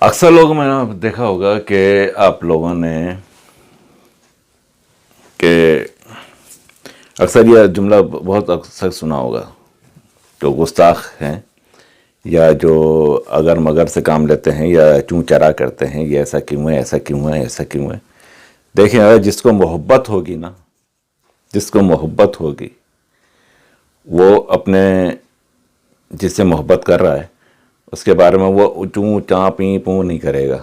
اکثر لوگوں میں نے دیکھا ہوگا کہ آپ لوگوں نے کہ اکثر یہ جملہ بہت اکثر سنا ہوگا، جو گستاخ ہیں یا جو اگر مگر سے کام لیتے ہیں یا چوں چرا کرتے ہیں، یہ ایسا کیوں ہے، ایسا کیوں ہے، ایسا کیوں ہے۔ دیکھیں، اگر جس کو محبت ہوگی نا، جس کو محبت ہوگی، وہ اپنے جس سے محبت کر رہا ہے اس کے بارے میں وہ چوں چاں پیں پوں نہیں کرے گا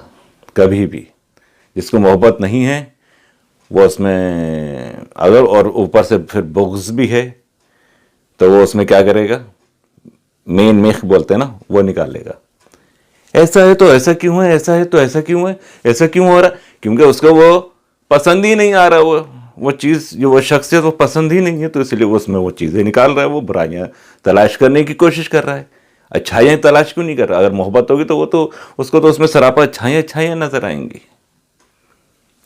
کبھی بھی۔ جس کو محبت نہیں ہے وہ اس میں اگر اور اوپر سے پھر بغض بھی ہے تو وہ اس میں کیا کرے گا، مین میخ بولتے ہیں نا، وہ نکالے گا۔ ایسا ہے تو ایسا کیوں ہے، ایسا ہے تو ایسا کیوں ہے، ایسا کیوں ہو رہا ہے؟ کیونکہ اس کو وہ پسند ہی نہیں آ رہا، وہ چیز جو وہ شخصیت وہ پسند ہی نہیں ہے، تو اس لیے وہ اس میں وہ چیزیں نکال رہا ہے، وہ برائیاں تلاش کرنے کی کوشش کر رہا ہے۔ اچھائیاں تلاش کیوں نہیں کر رہا؟ اگر محبت ہوگی تو وہ تو اس کو تو اس میں سراپا اچھائیاں نظر آئیں گی۔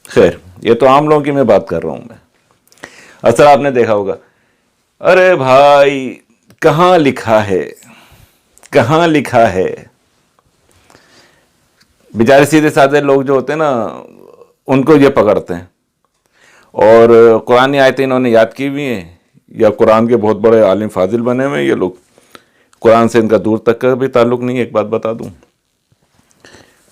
خیر، یہ تو عام لوگوں کی میں بات کر رہا ہوں میں۔ اثر آپ نے دیکھا ہوگا، ارے بھائی کہاں لکھا ہے، کہاں لکھا ہے۔ بیچارے سیدھے سادھے لوگ جو ہوتے ہیں نا، ان کو یہ پکڑتے ہیں، اور قرآن آیتیں انہوں نے یاد کی ہوئی ہیں، یا قرآن کے بہت بڑے عالم فاضل بنے ہوئے ہیں یہ لوگ، قرآن سے ان کا دور تک کا بھی تعلق نہیں ہے۔ ایک بات بتا دوں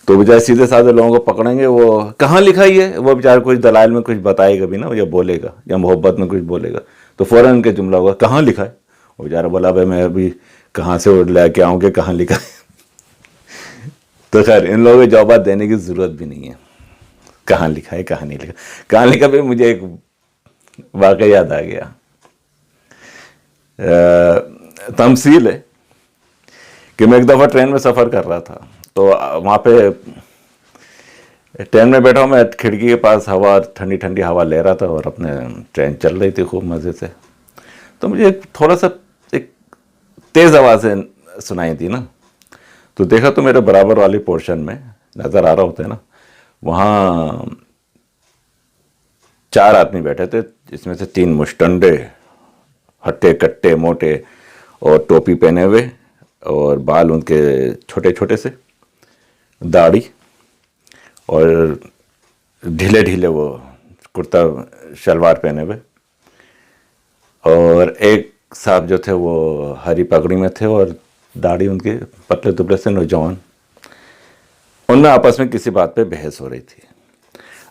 تو بجائے سیدھے سادھے لوگوں کو پکڑیں گے، وہ کہاں لکھا ہی ہے، وہ بیچارہ کچھ دلائل میں کچھ بتائے گا بھی نا، یا بولے گا، یا محبت میں کچھ بولے گا تو فوراً ان کے جملہ ہوگا کہاں لکھا ہے۔ وہ بیچارہ بولا بھائی میں ابھی کہاں سے لے کے آؤں کہ کہاں لکھا ہے۔ تو خیر، ان لوگوں کو جوابات دینے کی ضرورت بھی نہیں ہے، کہاں لکھا ہے کہاں نہیں لکھا۔ کہاں لکھا پہ مجھے ایک واقعہ یاد آ گیا، تمثیل ہے کہ میں ایک دفعہ ٹرین میں سفر کر رہا تھا، تو وہاں پہ ٹرین میں بیٹھا ہوں میں، کھڑکی کے پاس ہوا، ٹھنڈی ٹھنڈی ہوا لے رہا تھا، اور اپنے ٹرین چل رہی تھی خوب مزے سے۔ تو مجھے تھوڑا سا ایک تیز آوازیں سنائی دی نا، تو دیکھا تو میرے برابر والی پورشن میں نظر آ رہا ہوتا ہے نا، وہاں 4 آدمی بیٹھے تھے، جس میں سے 3 مشٹنڈے، ہٹے کٹے موٹے، اور ٹوپی پہنے ہوئے، اور بال ان کے چھوٹے چھوٹے سے، داڑھی، اور ڈھیلے ڈھیلے وہ کرتا شلوار پہنے ہوئے، اور ایک صاحب جو تھے وہ ہری پگڑی میں تھے، اور داڑھی ان کے پتلے دبلے سے نوجوان۔ ان میں آپس میں کسی بات پہ بحث ہو رہی تھی۔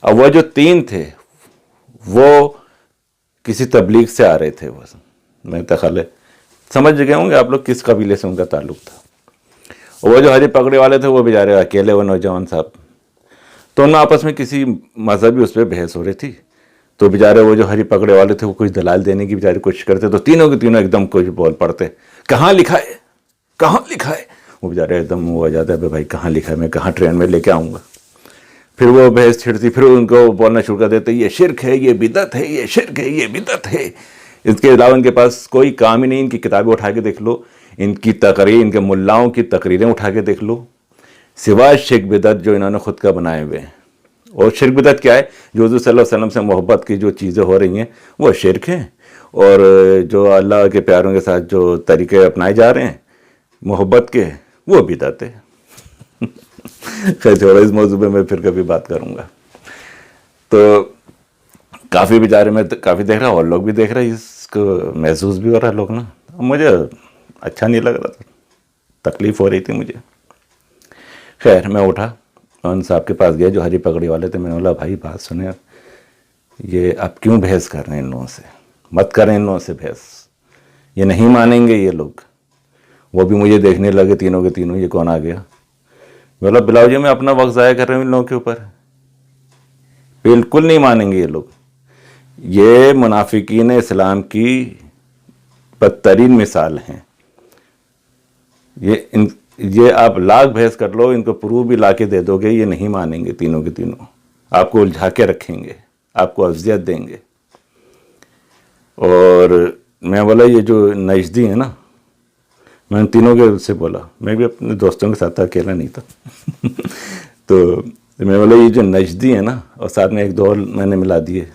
اب وہ جو 3 تھے وہ کسی تبلیغ سے آ رہے تھے، وہ میں خیال ہے سمجھ گئے ہوں گے آپ لوگ کس قبیلے سے ان کا تعلق تھا۔ وہ جو ہری پگڑی والے تھے وہ بیچارے اکیلے، وہ نوجوان صاحب، تو ان میں آپس میں کسی مذہبی اس پہ بحث ہو رہی تھی۔ تو بیچارے وہ جو ہری پگڑے والے تھے وہ کچھ دلائل دینے کی بیچارے کوشش کرتے، تو تینوں کے تینوں ایک دم کچھ بول پڑتے، کہاں لکھا ہے، کہاں لکھا ہے۔ وہ بیچارے ایک دم ہو جاتا ہے، بھائی کہاں لکھا ہے، میں کہاں ٹرین میں لے کے آؤں گا۔ پھر وہ بحث چھڑتی، پھر ان کو بولنا شروع کر دیتے، یہ شرک ہے، یہ بدعت ہے، یہ شرک ہے، یہ بدعت ہے۔ اس کے علاوہ ان کے پاس کوئی کام ہی نہیں، ان کی کتابیں اٹھا کے دیکھ لو، ان کی تقریر، ان کے ملاؤں کی تقریریں اٹھا کے دیکھ لو، سوائے شرک بدعت جو انہوں نے خود کا بنائے ہوئے ہیں۔ اور شرک بدعت کیا ہے؟ جو حضور صلی اللہ علیہ وسلم سے محبت کی جو چیزیں ہو رہی ہیں وہ شرک ہیں، اور جو اللہ کے پیاروں کے ساتھ جو طریقے اپنائے جا رہے ہیں محبت کے، وہ بدعت ہے۔ خیر چھوڑو، اس موضوع پہ میں پھر کبھی بات کروں گا۔ تو کافی بیچارے میں کافی دیکھ رہا، اور لوگ بھی دیکھ رہے، اس کو محسوس بھی ہو رہا ہے لوگ نا، مجھے اچھا نہیں لگ رہا تھا، تکلیف ہو رہی تھی مجھے۔ خیر میں اٹھا، ان صاحب کے پاس گیا جو ہری پگڑی والے تھے، میں نے بولا بھائی بات سنیں، یہ آپ کیوں بحث کر رہے ہیں ان لوگوں سے؟ مت کریں ان لوگوں سے بحث، یہ نہیں مانیں گے یہ لوگ۔ وہ بھی مجھے دیکھنے لگے تینوں کے تینوں، یہ کون آ گیا؟ بولا بلاؤ جی، میں اپنا وقت ضائع کر رہا ہوں ان لوگوں کے اوپر، بالکل نہیں مانیں گے یہ لوگ۔ یہ منافقین اسلام کی بدترین مثال ہیں۔ یہ آپ لاکھ بحث کر لو، ان کو پروف بھی لا کے دے دو گے، یہ نہیں مانیں گے تینوں کے تینوں، آپ کو الجھا کے رکھیں گے، آپ کو اذیت دیں گے۔ اور میں بولا یہ جو نجدی ہیں نا، میں نے تینوں کے سے بولا، میں بھی اپنے دوستوں کے ساتھ اکیلا نہیں تھا۔ تو میں بولا یہ جو نجدی ہیں نا، اور ساتھ میں ایک دو اور میں نے ملا دیے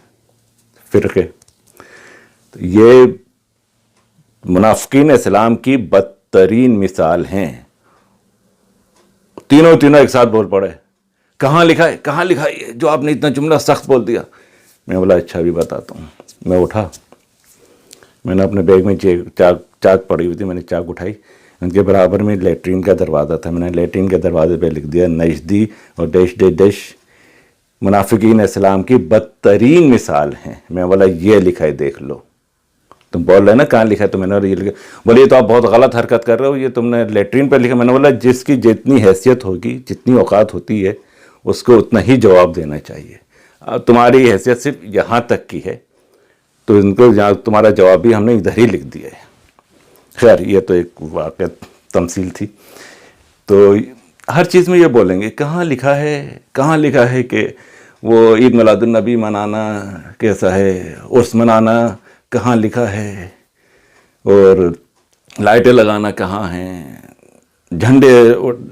فرقے، تو یہ منافقین اسلام کی بدترین مثال ہیں۔ تینوں ایک ساتھ بول پڑے, کہاں لکھا ہے, کہاں لکھا ہے یہ جو آپ نے اتنا جملہ سخت بول دیا. میں بولا اچھا بھی بتاتا ہوں. میں اٹھا, میں نے اپنے بیگ میں چاک پڑی ہوئی تھی, میں نے چاک اٹھائی, ان کے برابر میں لیٹرین کا دروازہ تھا, میں نے لیٹرین کے دروازے پہ لکھ دیا نجدی اور ڈیش ڈیش ڈیش منافقین اسلام کی بدترین مثال ہیں. میں بولا یہ لکھا ہے دیکھ لو. تم بول رہے نا کہاں لکھا ہے, تو میں نے یہ لکھا. بولے یہ تو آپ بہت غلط حرکت کر رہے ہو, یہ تم نے لیٹرین پہ لکھا. میں نے بولا جس کی جتنی حیثیت ہوگی, جتنی اوقات ہوتی ہے, اس کو اتنا ہی جواب دینا چاہیے. تمہاری حیثیت صرف یہاں تک کی ہے, تو ان کو یہاں تمہارا جواب بھی ہم نے ادھر ہی لکھ دیا ہے. خیر یہ تو ایک واقعہ تمثیل تھی. تو ہر چیز میں یہ بولیں گے کہاں لکھا ہے, کہاں لکھا ہے کہ وہ عید میلاد النبی منانا کیسا ہے, عرس منانا کہاں لکھا ہے, اور لائٹیں لگانا کہاں ہیں, جھنڈے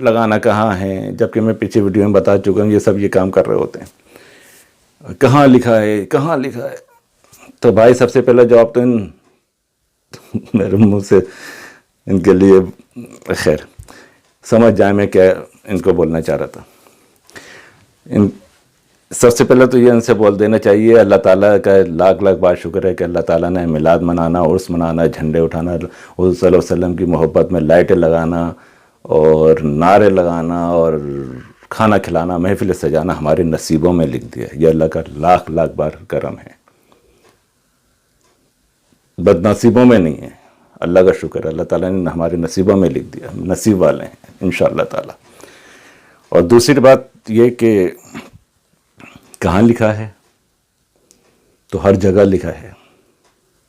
لگانا کہاں ہیں, جبکہ میں پیچھے ویڈیو میں بتا چکا ہوں یہ سب یہ کام کر رہے ہوتے ہیں. کہاں لکھا ہے, کہاں لکھا ہے. تو بھائی سب سے پہلا جواب تو میرے منہ سے ان کے لیے, خیر سمجھ جائیں میں کیا ان کو بولنا چاہ رہا تھا. سب سے پہلے تو یہ ان سے بول دینا چاہیے اللہ تعالیٰ کا لاکھ بار شکر ہے کہ اللہ تعالیٰ نے میلاد منانا, عرس منانا, جھنڈے اٹھانا, حضور صلی اللہ علیہ وسلم کی محبت میں لائٹیں لگانا اور نعرے لگانا اور کھانا کھلانا, محفل سجانا ہمارے نصیبوں میں لکھ دیا. یہ اللہ کا لاکھ بار کرم ہے, بد نصیبوں میں نہیں ہے. اللہ کا شکر ہے, اللہ تعالیٰ نے ہمارے نصیبوں میں لکھ دیا, ہم نصیب والے ہیں انشاءاللہ تعالیٰ. اور دوسری بات یہ کہ کہاں لکھا ہے, تو ہر جگہ لکھا ہے.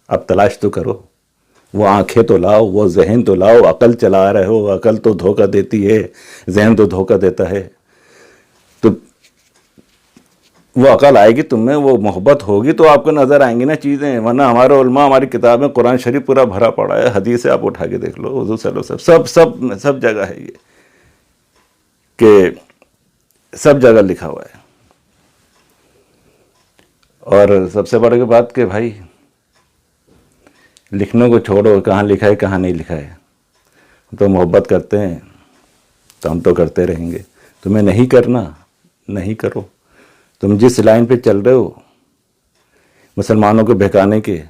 اب تلاش تو کرو, وہ آنکھیں تو لاؤ, وہ ذہن تو لاؤ. عقل چلا رہے ہو, عقل تو دھوکہ دیتی ہے, ذہن تو دھوکہ دیتا ہے. تو وہ عقل آئے گی تم میں, وہ محبت ہوگی تو آپ کو نظر آئیں گی نا چیزیں. ورنہ ہمارے علماء, ہماری کتابیں, قرآن شریف پورا بھرا پڑا ہے, حدیثیں آپ اٹھا کے دیکھ لو, حضور صلی اللہ علیہ وسلم سب جگہ ہے یہ, کہ سب جگہ لکھا ہوا ہے. اور سب سے بڑی بات کہ بھائی لکھنے کو چھوڑو, کہاں لکھا ہے کہاں نہیں لکھا ہے. تو محبت کرتے ہیں تو ہم تو کرتے رہیں گے. تمہیں نہیں کرنا, نہیں کرو. تم جس لائن پہ چل رہے ہو مسلمانوں کو بہکانے کے,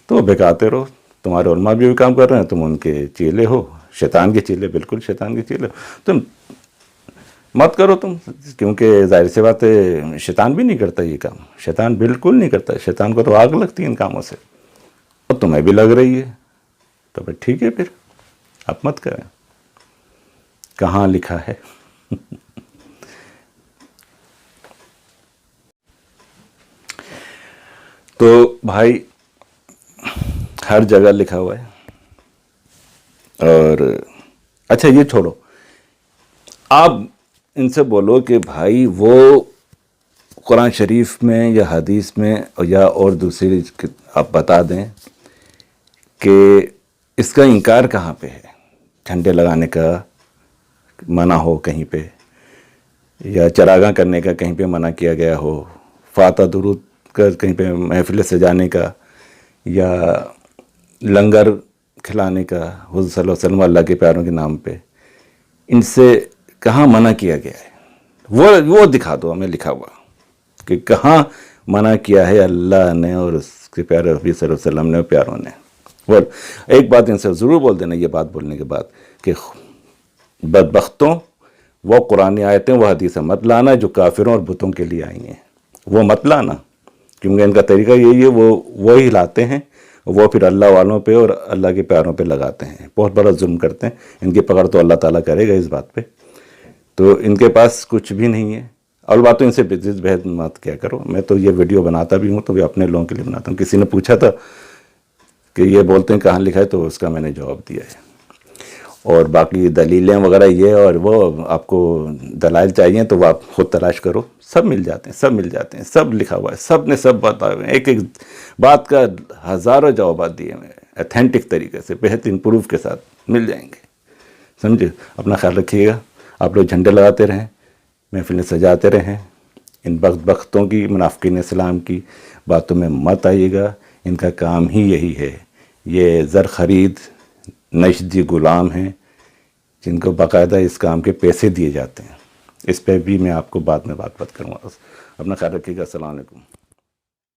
تو بہکاتے رہو. تمہارے علماء بھی کام کر رہے ہیں, تم ان کے چیلے ہو, شیطان کے چیلے, بالکل شیطان کے چیلے ہو. تم مت کرو تم, کیونکہ ظاہر سی بات ہے شیطان بھی نہیں کرتا یہ کام, شیطان بالکل نہیں کرتا. شیطان کو تو آگ لگتی ہے ان کاموں سے, اور تمہیں بھی لگ رہی ہے. تو پھر ٹھیک ہے, پھر آپ مت کریں. کہاں لکھا ہے. تو بھائی ہر جگہ لکھا ہوا ہے. اور اچھا یہ چھوڑو, آپ ان سے بولو کہ بھائی وہ قرآن شریف میں یا حدیث میں یا اور دوسری آپ بتا دیں کہ اس کا انکار کہاں پہ ہے. جھنڈے لگانے کا منع ہو کہیں پہ, یا چراغاں کرنے کا کہیں پہ منع کیا گیا ہو, فاتح درود کا کہیں پہ محفل سجانے کا, یا لنگر کھلانے کا حضور صلی اللہ علیہ وسلم اللہ کے پیاروں کے نام پہ, ان سے کہاں منع کیا گیا ہے. وہ دکھا دو ہمیں لکھا ہوا کہ کہاں منع کیا ہے اللہ نے اور اس کے پیارے حبیب صلی اللہ علیہ وسلم نے اور پیاروں نے. اور ایک بات ان سے ضرور بول دینا یہ بات بولنے کے بعد کہ بدبختوں وہ قرآن آیتیں وہ حدیثیں مت لانا جو کافروں اور بتوں کے لیے آئی ہیں, وہ مت لانا. کیونکہ ان کا طریقہ یہی ہے, وہی لاتے ہیں, وہ پھر اللہ والوں پہ اور اللہ کے پیاروں پہ لگاتے ہیں, بہت بڑا ظلم کرتے ہیں. ان کی پکڑ تو اللہ تعالیٰ کرے گا اس بات پہ. تو ان کے پاس کچھ بھی نہیں ہے. اور بات تو ان سے بحث مت کیا کرو. میں تو یہ ویڈیو بناتا بھی ہوں تو وہ اپنے لوگوں کے لیے بناتا ہوں. کسی نے پوچھا تھا کہ یہ بولتے ہیں کہاں لکھا ہے, تو اس کا میں نے جواب دیا ہے. اور باقی دلیلیں وغیرہ یہ اور وہ آپ کو دلائل چاہیے تو وہ آپ خود تلاش کرو, سب مل جاتے ہیں, سب مل جاتے ہیں, سب لکھا ہوا ہے, سب نے سب بتایا ہوئے ہیں. ایک بات کا ہزاروں جوابات دیے ہوئے ہیں ایتھینٹک طریقے سے, بہترین پروف کے ساتھ مل جائیں گے. سمجھے. اپنا خیال رکھیے گا. آپ لوگ جھنڈے لگاتے رہیں, محفلیں سجاتے رہیں. ان بدبختوں کی, منافقین اسلام کی باتوں میں مت آئیے گا. ان کا کام ہی یہی ہے. یہ زر خرید نجدی غلام ہیں, جن کو باقاعدہ اس کام کے پیسے دیے جاتے ہیں. اس پہ بھی میں آپ کو بعد میں بات کروں گا. اپنا خیال رکھیے گا. السلام علیکم.